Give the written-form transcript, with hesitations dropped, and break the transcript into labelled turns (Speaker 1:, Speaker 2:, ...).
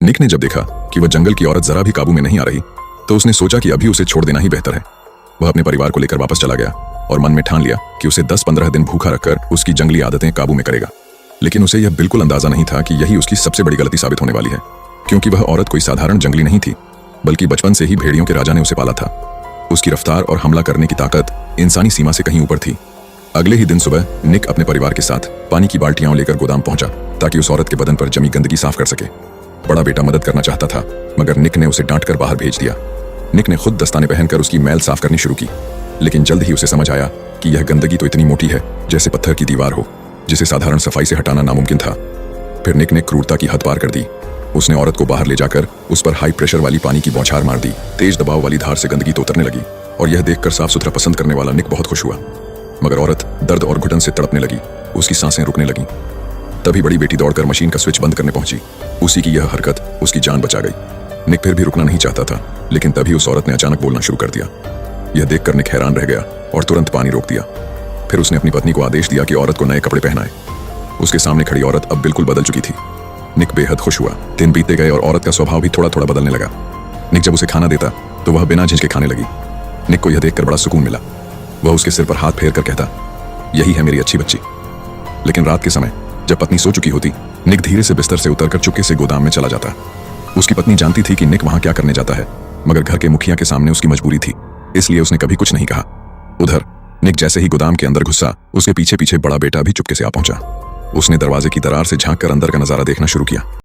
Speaker 1: निक ने जब देखा कि वह जंगल की औरत जरा भी काबू में नहीं आ रही, तो उसने सोचा कि अभी उसे छोड़ देना ही बेहतर है। वह अपने परिवार को लेकर वापस चला गया और मन में ठान लिया कि उसे 10-15 दिन भूखा रखकर उसकी जंगली आदतें काबू में करेगा। लेकिन उसे यह बिल्कुल अंदाजा नहीं था कि यही उसकी सबसे बड़ी गलती साबित होने वाली है, क्योंकि वह औरत कोई साधारण जंगली नहीं थी, बल्कि बचपन से ही भेड़ियों के राजा ने उसे पाला था। उसकी रफ्तार और हमला करने की ताकत इंसानी सीमा से कहीं ऊपर थी। अगले ही दिन सुबह निक अपने परिवार के साथ पानी की बाल्टियां लेकर गोदाम पहुंचा ताकि उस औरत के बदन पर जमी गंदगी साफ कर सके। बड़ा बेटा मदद करना चाहता था, मगर निक ने उसे डांटकर बाहर भेज दिया। निक ने खुद दस्ताने पहनकर उसकी मैल साफ करनी शुरू की, लेकिन जल्द ही उसे समझ आया कि यह गंदगी तो इतनी मोटी है जैसे पत्थर की दीवार हो, जिसे साधारण सफाई से हटाना नामुमकिन था। फिर निक ने क्रूरता की हद पार कर दी। उसने औरत को बाहर ले जाकर उस पर हाई प्रेशर वाली पानी की बौछार मार दी। तेज दबाव वाली धार से गंदगी तो उतरने लगी और यह देखकर साफ सुथरा पसंद करने वाला निक बहुत खुश हुआ। मगर औरत दर्द और घुटन से तड़पने लगी, उसकी सांसें रुकने लगीं। तभी बड़ी बेटी दौड़कर मशीन का स्विच बंद करने पहुंची। उसी की यह हरकत उसकी जान बचा गई। निक फिर भी रुकना नहीं चाहता था, लेकिन तभी उस औरत ने अचानक बोलना शुरू कर दिया। यह देखकर निक हैरान रह गया और तुरंत पानी रोक दिया। फिर उसने अपनी पत्नी को आदेश दिया कि औरत को नए कपड़े पहनाए। उसके सामने खड़ी औरत अब बिल्कुल बदल चुकी थी। निक बेहद खुश हुआ। दिन बीतते गए और औरत का स्वभाव भी थोड़ा थोड़ा बदलने लगा। निक जब उसे खाना देता तो वह बिना झिझके खाने लगी। निक को यह देखकर बड़ा सुकून मिला। वह उसके सिर पर हाथ फेर कर कहता, यही है मेरी अच्छी बच्ची। लेकिन रात के समय जब पत्नी सो चुकी होती, निक धीरे से बिस्तर से उतरकर चुपके से गोदाम में चला जाता। उसकी पत्नी जानती थी कि निक वहां क्या करने जाता है, मगर घर के मुखिया के सामने उसकी मजबूरी थी, इसलिए उसने कभी कुछ नहीं कहा। उधर निक जैसे ही गोदाम के अंदर घुसा, उसके पीछे पीछे बड़ा बेटा भी चुपके से आ पहुंचा। उसने दरवाजे की दरार से झांक कर अंदर का नजारा देखना शुरू किया।